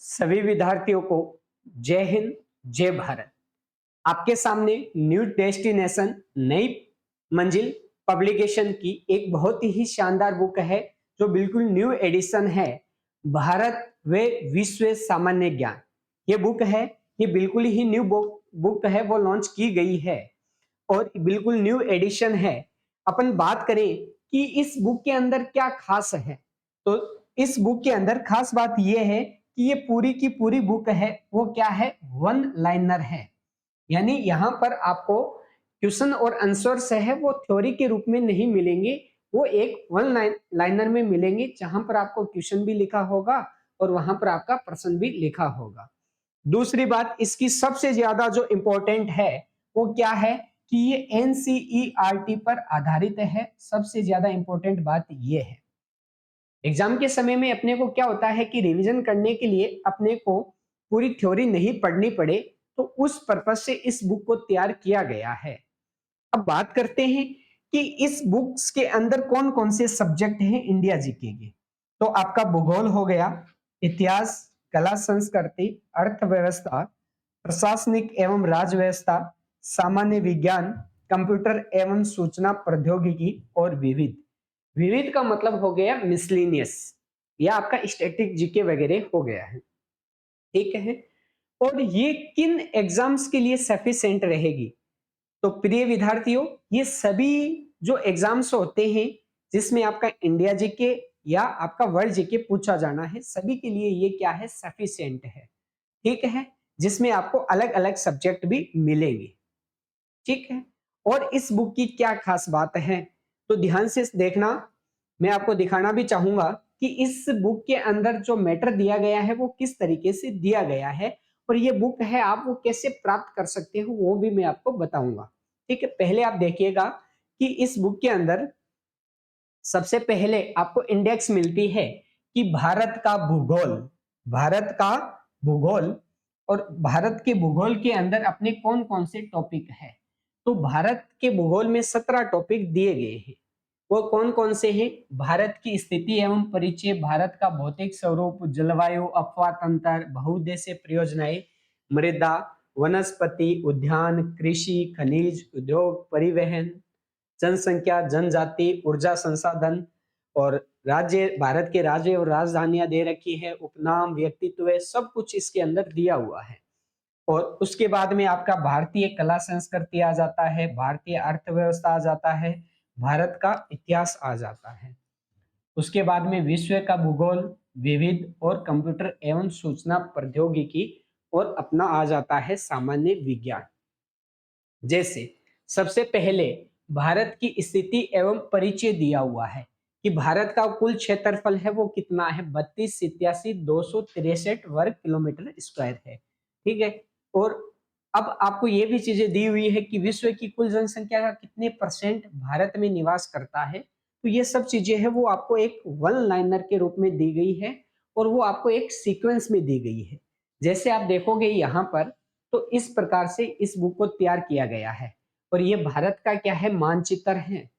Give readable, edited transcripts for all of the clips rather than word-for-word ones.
सभी विद्यार्थियों को जय हिंद, जय भारत। आपके सामने न्यू डेस्टिनेशन नई मंजिल पब्लिकेशन की एक बहुत ही शानदार बुक है जो बिल्कुल न्यू एडिशन है। भारत व विश्व सामान्य ज्ञान ये बुक है। ये बिल्कुल ही न्यू बुक है, वो लॉन्च की गई है और बिल्कुल न्यू एडिशन है। अपन बात करें कि इस बुक के अंदर क्या खास है, तो इस बुक के अंदर खास बात यह है कि ये पूरी की पूरी बुक है वो क्या है, वन लाइनर है। यानी यहाँ पर आपको क्वेश्चन और आंसर्स है वो थ्योरी के रूप में नहीं मिलेंगे, वो एक वन लाइनर में मिलेंगे जहां पर आपको क्वेश्चन भी लिखा होगा और वहां पर आपका प्रश्न भी लिखा होगा। दूसरी बात इसकी सबसे ज्यादा जो इंपॉर्टेंट है वो क्या है कि ये एनसीईआरटी पर आधारित है। सबसे ज्यादा इंपॉर्टेंट बात ये है। एग्जाम के समय में अपने को क्या होता है कि रिवीजन करने के लिए अपने को पूरी थ्योरी नहीं पढ़नी पड़े, तो उस पर्पज से इस बुक को तैयार किया गया है। अब बात करते हैं कि इस बुक्स के अंदर कौन कौन से सब्जेक्ट हैं इंडिया जीके के। तो आपका भूगोल हो गया, इतिहास, कला संस्कृति, अर्थव्यवस्था, प्रशासनिक एवं राज्य व्यवस्था, सामान्य विज्ञान, कंप्यूटर एवं सूचना प्रौद्योगिकी और विविध। विविध का मतलब हो गया मिसलिनियस, या आपका स्टैटिक जीके वगैरह हो गया है। ठीक है। और ये किन एग्जाम्स के लिए सफिशिएंट रहेगी? तो प्रिय विद्यार्थियों, ये सभी जो एग्जाम्स होते हैं जिसमें आपका इंडिया जीके या आपका वर्ल्ड जीके पूछा जाना है, सभी के लिए ये क्या है, सफिशिएंट है। ठीक है। जिसमें आपको अलग अलग सब्जेक्ट भी मिलेंगे। ठीक है। और इस बुक की क्या खास बात है, तो ध्यान से देखना। मैं आपको दिखाना भी चाहूंगा कि इस बुक के अंदर जो मैटर दिया गया है वो किस तरीके से दिया गया है, और ये बुक है आप वो कैसे प्राप्त कर सकते हो वो भी मैं आपको बताऊंगा। ठीक है। पहले आप देखिएगा कि इस बुक के अंदर सबसे पहले आपको इंडेक्स मिलती है कि भारत का भूगोल, भारत का भूगोल, और भारत के भूगोल के अंदर अपने कौन कौन से टॉपिक है। तो भारत के भूगोल में 17 टॉपिक दिए गए हैं। वो कौन कौन से हैं? भारत की स्थिति एवं परिचय, भारत का भौतिक स्वरूप, जलवायु, अफवाह तंत्र, बहुउद्देशीय परियोजनाएं, मृदा, वनस्पति, उद्यान, कृषि, खनिज, उद्योग, परिवहन, जनसंख्या, जनजाति, ऊर्जा संसाधन, और राज्य, भारत के राज्य और राजधानियां दे रखी है, उपनाम, व्यक्तित्व, सब कुछ इसके अंदर दिया हुआ है। और उसके बाद में आपका भारतीय कला संस्कृति आ जाता है, भारतीय अर्थव्यवस्था आ जाता है, भारत का इतिहास आ जाता है। उसके बाद में विश्व का भूगोल, विविध, और कंप्यूटर एवं सूचना प्रौद्योगिकी, और अपना आ जाता है सामान्य विज्ञान। जैसे सबसे पहले भारत की स्थिति एवं परिचय दिया हुआ है कि भारत का कुल क्षेत्रफल है वो कितना है, 32,87,263 वर्ग किलोमीटर स्क्वायर है। ठीक है। और अब आपको ये भी चीजें दी हुई है कि विश्व की कुल जनसंख्या का कितने परसेंट भारत में निवास करता है। तो ये सब चीजें हैं वो आपको एक वन लाइनर के रूप में दी गई है, और वो आपको एक सीक्वेंस में दी गई है। जैसे आप देखोगे यहाँ पर, तो इस प्रकार से इस बुक को तैयार किया गया है, और ये भारत का क्या है, मानचित्र है।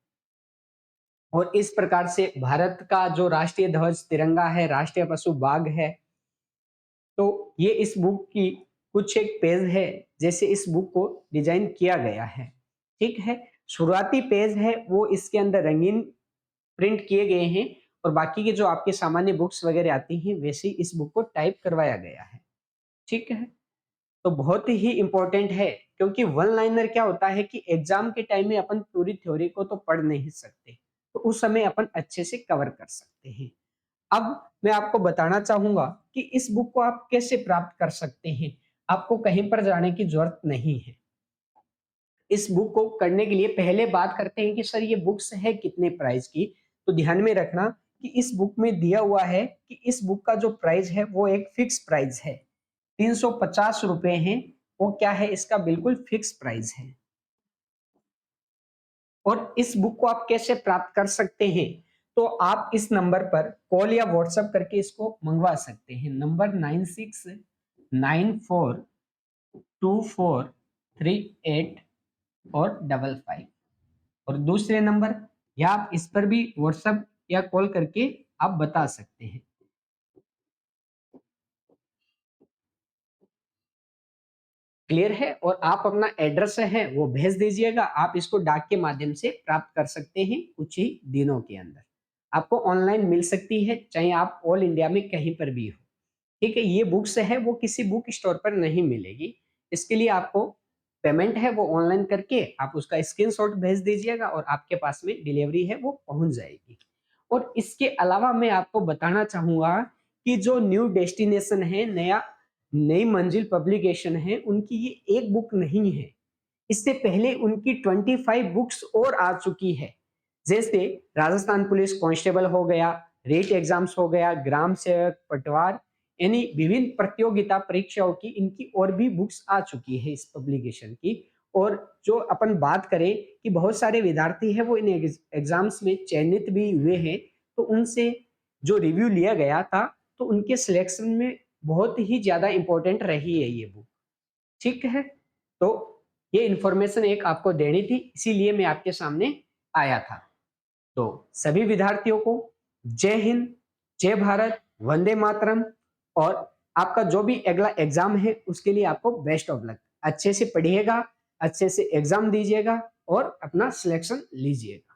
और इस प्रकार से भारत का जो राष्ट्रीय ध्वज तिरंगा है, राष्ट्रीय पशु बाघ है। तो ये इस बुक की कुछ एक पेज है जैसे इस बुक को डिजाइन किया गया है। ठीक है। शुरुआती पेज है वो इसके अंदर रंगीन प्रिंट किए गए हैं, और बाकी के जो आपके सामान्य बुक्स वगैरह आती हैं वैसे ही इस बुक को टाइप करवाया गया है। ठीक है। तो बहुत ही इंपॉर्टेंट है, क्योंकि वन लाइनर क्या होता है कि एग्जाम के टाइम में अपन पूरी थ्योरी को तो पढ़ नहीं सकते, तो उस समय अपन अच्छे से कवर कर सकते हैं। अब मैं आपको बताना चाहूंगा कि इस बुक को आप कैसे प्राप्त कर सकते हैं। आपको कहीं पर जाने की जरूरत नहीं है। इस बुक को करने के लिए पहले बात करते हैं कि सर ये बुक्स है कितने प्राइस की। तो ध्यान में रखना कि इस बुक में दिया हुआ है कि इस बुक का जो प्राइस है वो एक फिक्स प्राइस है, 350 रुपए है। वो क्या है, इसका बिल्कुल फिक्स प्राइस है। और इस बुक को आप कैसे प्राप्त कर सकते हैं, तो आप इस नंबर पर कॉल या व्हाट्सएप करके इसको मंगवा सकते हैं। नंबर 96942438 और 55। और दूसरे नंबर, या आप इस पर भी व्हाट्सएप या कॉल करके आप बता सकते हैं। क्लियर है? और आप अपना एड्रेस है वो भेज दीजिएगा, आप इसको डाक के माध्यम से प्राप्त कर सकते हैं कुछ ही दिनों के अंदर। आपको ऑनलाइन मिल सकती है, चाहे आप ऑल इंडिया में कहीं पर भी हो। ठीक है, ये बुक्स है वो किसी बुक स्टोर पर नहीं मिलेगी। इसके लिए आपको पेमेंट है वो ऑनलाइन करके आप उसका स्क्रीनशॉट भेज दीजिएगा और आपके पास में डिलीवरी है वो पहुंच जाएगी। और इसके अलावा मैं आपको बताना चाहूंगा कि जो न्यू डेस्टिनेशन है, नई मंजिल पब्लिकेशन है, उनकी ये एक बुक नहीं है। इससे पहले उनकी 25 बुक्स और आ चुकी है। जैसे राजस्थान पुलिस कांस्टेबल हो गया, रेट एग्जाम्स हो गया, ग्राम सेवक, पटवार, यानी विभिन्न प्रतियोगिता परीक्षाओं की इनकी और भी बुक्स आ चुकी है इस पब्लिकेशन की। और जो अपन बात करें कि बहुत सारे विद्यार्थी हैं वो इन एग्जाम्स में चयनित भी हुए हैं, तो उनसे जो रिव्यू लिया गया था तो उनके सिलेक्शन में बहुत ही ज्यादा इंपॉर्टेंट रही है ये बुक। ठीक है, तो ये इंफॉर्मेशन एक आपको देनी थी, इसीलिए मैं आपके सामने आया था। तो सभी विद्यार्थियों को जय हिंद, जय भारत, वंदे मातरम। और आपका जो भी अगला एग्जाम है उसके लिए आपको बेस्ट ऑफ लक। अच्छे से पढ़िएगा, अच्छे से एग्जाम दीजिएगा और अपना सिलेक्शन लीजिएगा।